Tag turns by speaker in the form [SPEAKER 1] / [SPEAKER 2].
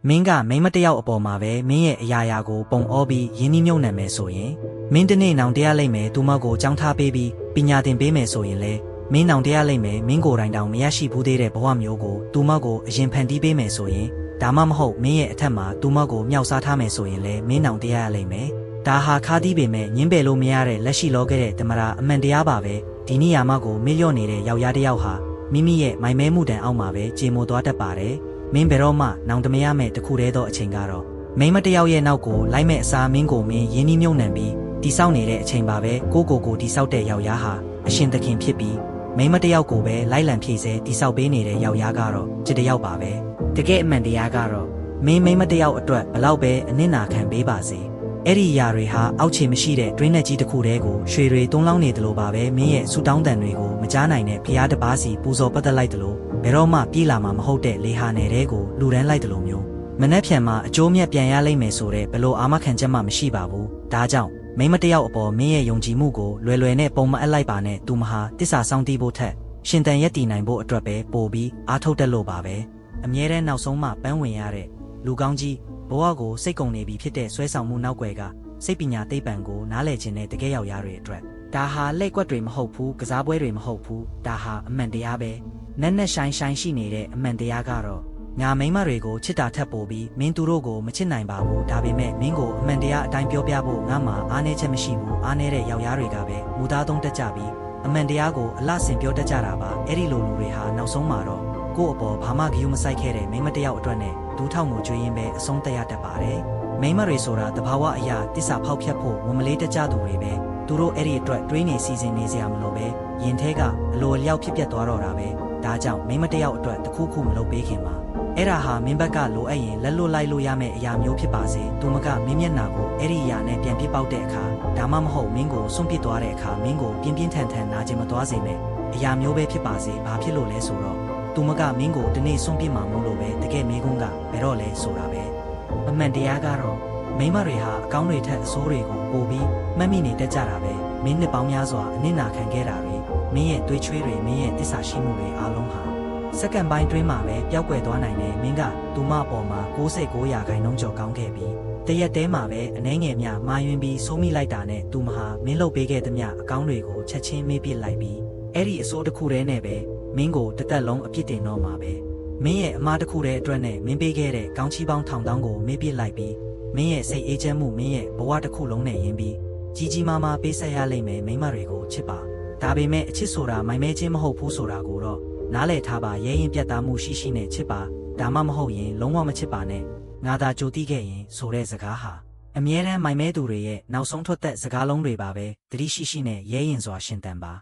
[SPEAKER 1] မင်းကမိမတယောက်အပေါ်မှာပဲမင်းရဲ့အရာရာကိုပုံအောပြီးရင်းနှီးမြုပ်နှံမယ်ဆိုရင်မင်းတနေ့နောင်တရားလိုက်မယ်သူမကိုကြောင်းထားပေးပြီးပညာသင်ပေးမယ်ဆိုရင်လေမင်းနောင်တရားလိုက်မယ်မင်းကိုယ်တိုင်တောင်မရရှိဘူးသေးတဲ့ဘဝမျိုးကိုသူမကိုအရင်ဖန်တီးပေးမယ်ဆိုရင်ဒါမှမဟုတ်မင်းရဲ့အထက်မှာသူမကိုမြောက်စားထားမယ်ဆိုရင်လေမင်းနောင်တရားရလိုက်မယ်ဒါဟာခါးသီးပေမဲ့ညင်းပယ်လို့မရတဲ့လက်ရှိလောခဲ့တဲ့တမရာအမှန်တရားပါပဲဒီနေရာမှာကိုမေ့လျော့နေတဲ့ယောက်ျားတစ်ယောက်ဟာမိမိရဲ့မိုင်မဲမှုတန်အောက်မှာပဲကြေမိုသွားတတ်ပါတယ်မင်းဘယ်တော့မှနောင်တမရမဲ့တခုတည်းသောအချိန်ကတော့မိမတယောက်ရဲ့နောက်ကိုလိုက်မဲ့အစားမင်းကိုမင်းရင်းနှီးမြုပ်နှံပြီးတိဆောက်နေတဲ့အချိန်ပါပဲကိုတိဆောက်တဲ့ယောက်ျားဟာအရှင်သခင်ဖြစ်ပြီးမိမတယောက်ကိုပဲလိုက်လံဖြည့်ဆဲတိဆောက်ပေးနေတဲ့ယောက်ျားကတော့จิตတယောက်ပါပဲတကယ်အမှန်တရားကတော့မင်းမိမတယောက်အတွက်ဘလောက်ပဲအနစ်နာခံပေးပါစေအဲ့ဒီအရာတွေဟာအောက်ခြေမရှိတဲ့တွင်းနဲ့ကြီးတစ်ခုတည်းကိုရွှေတွေတွန်းလောင်းနေတယ်လို့ပါပဲမင်းရဲ့ဆူတောင်းတန်တွေကိုမကြားနိုင်တဲ့ဖျားတစ်ပါးစီပူဇော်ပတ်သက်လိုက်တယ်လို့ဘယ်တော့မှပြေးလာမှာမဟုတ်တဲ့လေဟာနယ်တဲကိုလူရန်လိုက်တယ်လို့မျိုးမနှက်ဖြန်မှာအကျိုးမြတ်ပြန်ရလိမ့်မယ်ဆိုတဲ့ဘလို့အာမခံချက်မှမရှိပါဘူးဒါကြောင့်မိမတယောက်အပေါ်မင်းရဲ့ယုံကြည်မှုကိုလွယ်နဲ့ပုံမအပ်လိုက်ပါနဲ့သူမဟာတစ္ဆာစောင့်တီးဖို့ထက်ရှင်တန်ရက်တည်နိုင်ဖို့အတွက်ပဲပို့ပြီးအားထုတ်တက်လို့ပါပဲအမြဲတမ်းနောက်ဆုံးမှပန်းဝင်ရတဲ့လူကောင်းကြီးဘဝကိုစိတ်ကုန်နေပြီဖြစ်တဲ့ဆွဲဆောင်မှုနောက်ွယ်ကစိတ်ပညာသိပ္ပံကိုနားလည်ခြင်းနဲ့တကယ်ယောက်ျားတွေအတွက်ဒါဟာလက်ကွက်တွေမဟုတ်ဘူးကစားပွဲတွေမဟုတ်ဘူးဒါဟာအမှန်တရားပဲနက်ရှိုင်းရှိနေတဲ့အမှန်တရားကတော့ငါမိန်းမတွေကိုချစ်တာထက်ပိုပြီးမင်းသူတို့ကိုမချစ်နိုင်ပါဘူးဒါပေမဲ့မင်းကိုအမှန်တရားအတိုင်းပြောပြဖို့ငါမှအားနည်းချက်မရှိဘူးအားနည်းတဲ့ယောက်ျားတွေကပဲမူသားသုံးတက်ကြပြီးအမှန်တရားကိုအလှဆင်ပြောတတ်ကြတာပါအဲ့ဒီလိုလူတွေဟာနောက်ဆုံးမှာတော့ကိုယ့်အပေါ်ဘာမှဂရုမစိုက်ခဲ့တဲ့မိန်းမတယောက်အတွက်နဲ့ဒူးထောက်ကိုကျွေးရင်းပဲအဆုံးတက်ရတတ်ပါတယ်မိန်းမတွေဆိုတာတဘာဝအရာတစ္ဆာဖောက်ဖျက်ဖို့မလေးတကြသူတွေပဲသူတို့အဲ့ဒီအတွက်တွေးနေစီစဉ်နေစရာမလိုပဲရင်ထဲကအလိုအလျောက်ဖြစ်ပျက်သွားတော့တာပဲဒါကြောင့်မိန်းမတယောက်အတွက်တခုခုမလုပ်ပေးခင်ပါအဲ့ဒါဟာမင်းဘက်ကလိုအပ်ရင်လက်လွတ်လိုက်လို့ရမယ့်အရာမျိုးဖြစ်ပါစေသူမကမင်းမျက်နှာကိုအဲ့ဒီအရာနဲ့ပြန်ပြစ်ပေါက်တဲ့အခါဒါမှမဟုတ်မင်းကိုစွန့်ပစ်သွားတဲ့အခါမင်းကိုပြင်းပြင်းထန်ထန်နာကျင်မသွားစေနဲ့အရာမျိုးပဲဖြစ်ပါစေဘာဖြစ်လို့လဲဆိုတော့သူမကမင်းကိုတနေ့စွန့်ပစ်မှာမို့လို့ပဲတကယ်မင်းကုန်းကဘယ်တော့လဲဆိုတာပဲအမှန်တရားကတော့မိန်းမတွေဟာအကောင်းတွေထက်အဆိုးတွေကိုပိုပြီးမှတ်မိနေတတ်ကြတာပဲမင်းနှစ်ပေါင်းများစွာအနစ်နာခံခဲ့တာတွေမင်းရဲ့တွေးချွေးတွေမင်းရဲ့တစ္ဆာရှိမှုတွေအားလုံးဟာစက္ကန့်ပိုင်းတွင်းမှာပဲပျောက်ကွယ်သွားနိုင်တယ်မင်းကသူမအပေါ်မှာ69%ကျော်ကောင်းခဲ့ပြီးတရက်တည်းမှာပဲအနှဲငယ်များမှားယွင်းပြီးဆိုးမိလိုက်တာနဲ့သူမဟာမင်းလှုပ်ပေးခဲ့သမျှအကောင်းတွေကိုချက်ချင်းမေ့ပစ်လိုက်ပြီးအဲ့ဒီအဆိုးတစ်ခုတည်းနဲ့ပဲမင်းကိုတစ်သက်လုံးအပြစ်တင်တော့မှာပဲမင်းရဲ့အမားတစ်ခုတည်းအတွက်နဲ့မင်းပေးခဲ့တဲ့ကောင်းချီးပေါင်းထောင်တောင်းကိုမေ့ပစ်လိုက်ပြီးမင်းရဲ့စိတ်အေးချမ်းမှုမင်းရဲ့ဘဝတစ်ခုလုံးနဲ့ယဉ်ပြီးကြီးကြီးမားမားပေးဆက်ရလိမ့်မယ်မိန်းမတွေကိုချစ်ပါဒါပေမဲ့အချစ်ဆိုတာမိုင်မဲချင်းမဟုတ်ဘူးဆိုတာကိုတော့နားလည်ထားပါရဲရင်ပြတ်သားမှုရှိနဲ့ချစ်ပါဒါမှမဟုတ်ရင်လုံးဝမချစ်ပါနဲ့ငါသာကြိုတိခဲ့ရင်ဆိုတဲ့စကားဟာအမြဲတမ်းမိုင်မဲသူတွေရဲ့နောက်ဆုံးထွက်သက်စကားလုံးတွေပါပဲသတိရှိနဲ့ရဲရင်စွာရှင်တန်ပါ